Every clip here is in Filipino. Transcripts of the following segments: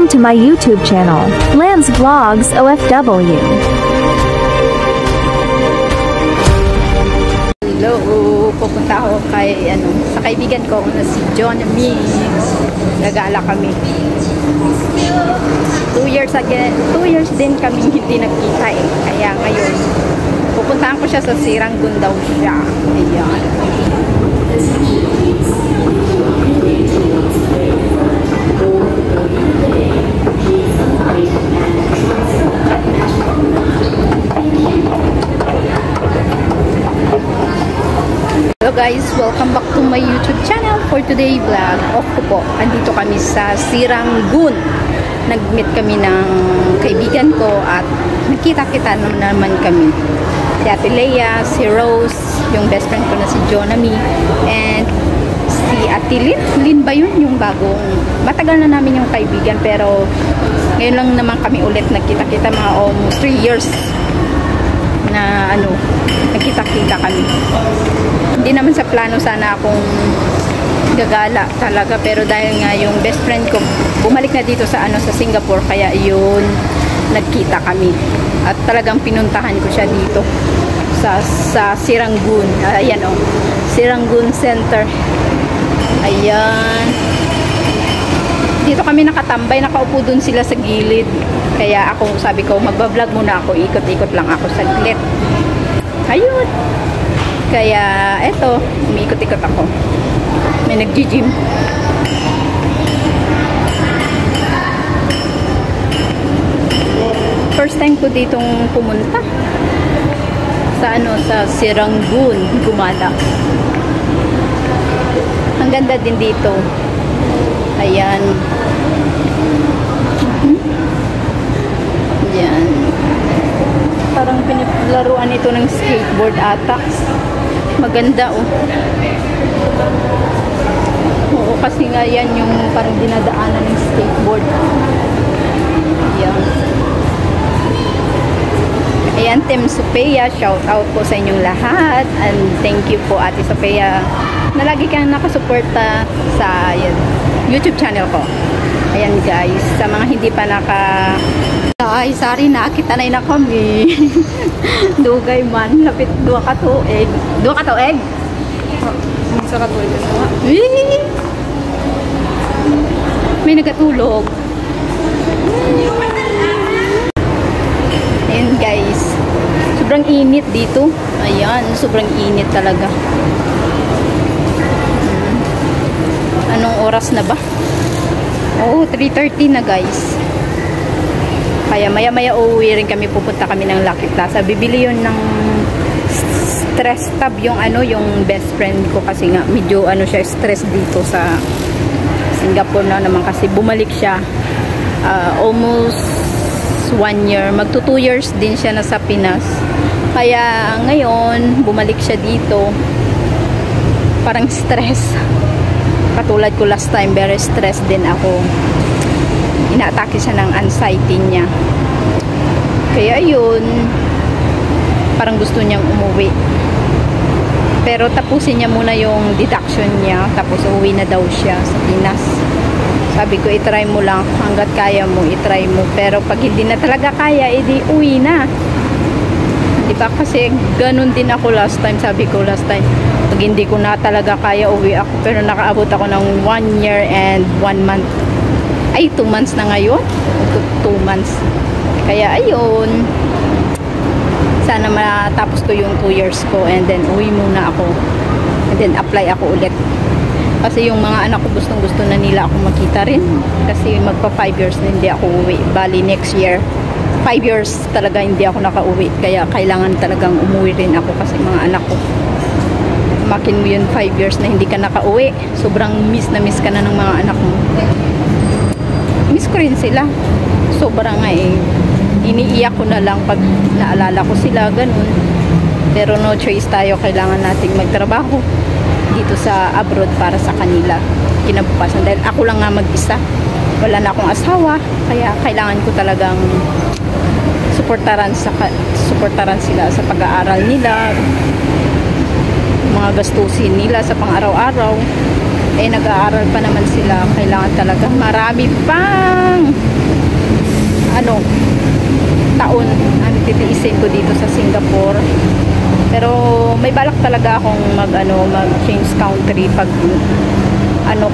Welcome to my YouTube channel, Lambs Vlogs OFW. Hello, pupunta ako sa kaibigan ko na si John Mix. Nagala kami. 2 years din kami hindi nagkita eh. Kaya ngayon, pupuntahan ko siya sa Siranggun daw siya. Ayan. Hello guys, welcome back to my YouTube channel. For today vlog, off ko po. Andito kami sa Siranggun. Nag-meet kami ng kaibigan ko at nakita-kita naman kami. Si Ate Leia, si Rose, yung best friend ko na si Jonami, and si Ate Lynn. Lynn ba yun? Yung bagong, matagal na namin yung kaibigan pero ngayon lang naman kami ulit nagkita-kita, mga almost 3 years na nagkita-kita kami. Hindi naman sa plano sana akong gagala talaga, pero dahil nga yung best friend ko bumalik na dito sa sa Singapore, kaya yun nagkita kami at talagang pinuntahan ko siya dito sa Siranggun. Ayan Siranggun Center. Ayan, dito kami nakatambay, nakaupo dun sila sa gilid, kaya ako sabi ko magbablog muna ako, ikot-ikot lang ako saglit. Ayun, kaya eto, umiikot-ikot ako. May nag-gym. First time ko ditong pumunta sa sa Siranggun, gumala. Ang ganda din dito. Ayan. Ayan. Parang pinilaruan ito ng skateboard ata. Maganda Oo, kasi nga yan yung parang dinadaanan ng skateboard. Ayan. Ayan, Team Sophia, shout out po sa inyong lahat. And thank you po Ate Sophia na lagi kang nakasuporta sa YouTube channel ko. Ayan guys, sa mga hindi pa ay, sorry na, kitanay na kami. Dugay man, lapit 2 ka tuig. 2 ka tuig? Sa katuig na nga. May nagatulog. Ayan guys, sobrang init dito. Ayan, sobrang init talaga. Anong oras na ba? 3:30 na guys. Kaya maya-maya uuwi rin kami, pupunta kami ng Lucky Plaza. Bibili yun ng stress tab, yung yung best friend ko, kasi nga medyo siya stress dito sa Singapore na naman, kasi bumalik siya almost 1 year, magto 2 years din siya nasa Pinas. Kaya ngayon bumalik siya dito, parang stress. Katulad ko last time, very stressed din ako. Inaatake siya ng anxiety niya. Kaya yun, parang gusto niyang umuwi. Pero tapusin niya muna yung deduction niya, tapos uwi na daw siya sa Pinas. Sabi ko, itry mo lang hanggat kaya mo, itry mo. Pero pag hindi na talaga kaya, edi uwi na. Diba? Kasi ganun din ako last time. Sabi ko last time, pag hindi ko na talaga kaya, uwi ako. Pero nakaabot ako ng 1 year and 1 month. Ay, 2 months na ngayon. 2 months. Kaya ayun, sana matapos ko yung 2 years ko and then uwi muna ako. And then apply ako ulit. Kasi yung mga anak ko gustong-gusto na nila ako makita rin. Kasi magpa 5 years na hindi ako uwi. Bali next year, 5 years talaga hindi ako nakauwi. Kaya kailangan talagang umuwi rin ako kasi mga anak ko. Makin mo yun 5 years na hindi ka nakauwi. Sobrang miss na miss ka na ng mga anak mo. Miss ko rin sila. Sobrang iniiyak ko na lang pag naalala ko sila, ganun. Pero no choice tayo, kailangan nating magtrabaho dito sa abroad para sa kanila kinabukasan, dahil ako lang nga mag-isa, wala na akong asawa, kaya kailangan ko talagang suportaran sila sa pag-aaral nila, mga gastusin nila sa pang-araw-araw. Eh, nag-aaral pa naman sila. Kailangan talaga marami pang taon ang titiisin ko dito sa Singapore. Pero may balak talaga akong mag-change country pag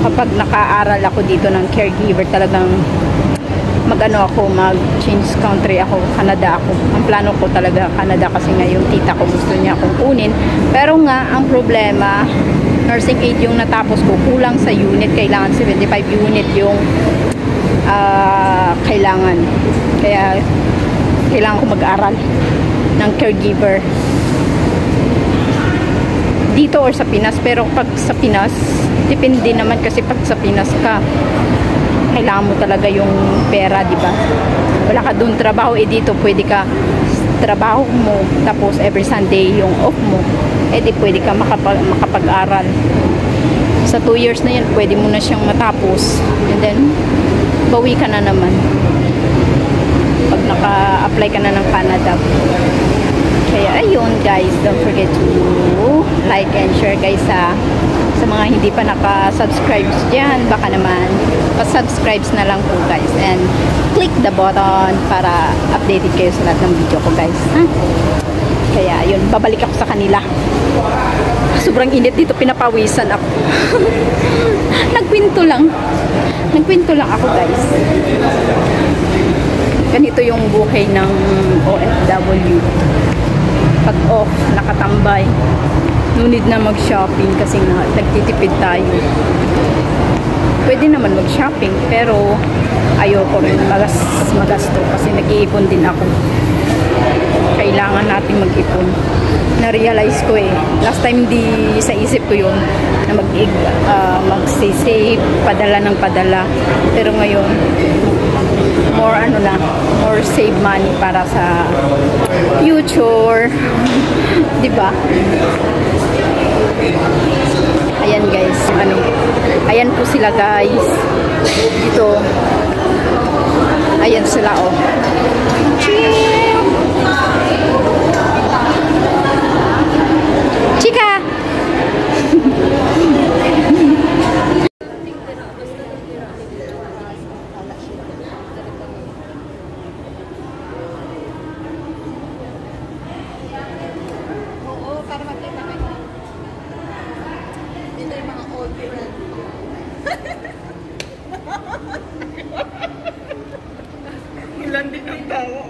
kapag naka-aral ako dito ng caregiver, talagang mag-change country ako, Canada ako. Ang plano ko talaga Canada kasi nga yung tita ko gusto niya akong kunin. Pero nga ang problema, nursing aid yung natapos ko, kulang sa unit, kailangan 75 unit yung kailangan. Kaya kailangan ko mag-aral ng caregiver dito or sa Pinas. Pero pag sa Pinas, depende naman kasi pag sa Pinas ka, kailangan mo talaga yung pera, di ba? Wala ka doon trabaho, dito pwede ka trabaho mo, tapos every Sunday yung off mo, di pwede ka makapag-aral. Sa 2 years na yan, pwede mo na siyang matapos, and then bawi ka na naman pag naka-apply ka na ng Canada. Kaya ayun guys, don't forget to like and share guys sa mga hindi pa naka-subscribe dyan, baka naman pa-subscribe na lang po guys, and click the button para updated kayo sa lahat ng video ko guys, ha? Kaya ayun, babalik ako sa kanila. Sobrang init dito, pinapawisan ako. nagkwento lang ako guys. Ganito yung buhay ng OFW. Pag off, nakatambay, no need na mag-shopping kasi nga nagtitipid tayo. Pwede naman mag-shopping pero ayoko rin magasto kasi nag-iipon din ako. Kailangan natin mag-ipon. Na-realize ko last time hindi sa isip ko yun na mag-save, padala ng padala. Pero ngayon more save money para sa future. Diba? Ayan guys, ayan po sila guys. Dito. Ayan sila Chika! Ilan din ang tawa,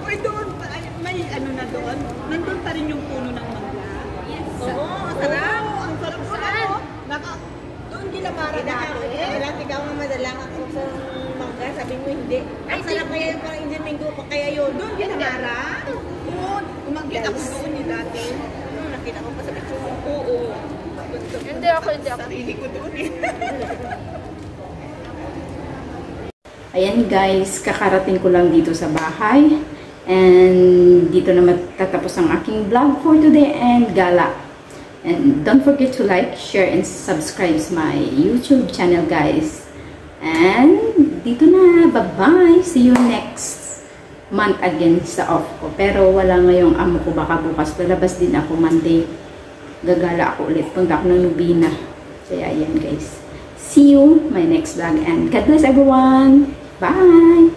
Uy, doon, may na doon. Nandun pa rin yung puno ng mangga. Yes. Oo, ang sarap. Ang sarap ko doon ginamara dati. Wala, ikaw nga madalang ako sa mangga. Sabi mo hindi. Ang sarap kaya yung parang Indian mango pa kaya yun. Doon ginamara? Oo, umakyat ako doon ni dati. Nakita ko pa sa picture. Oo. Hindi ako. Sarili ko doon Ayan guys, kakarating ko lang dito sa bahay. And dito na matatapos ang aking vlog for today and gala. And don't forget to like, share, and subscribe my YouTube channel guys. And dito na, bye-bye. See you next month again sa off ko. Pero wala ngayong amo ko, baka bukas lalabas din ako Monday. Gagala ako ulit. Punta ako ng Nubina. Kaya ayan guys. See you my next vlog and God bless everyone. Bye!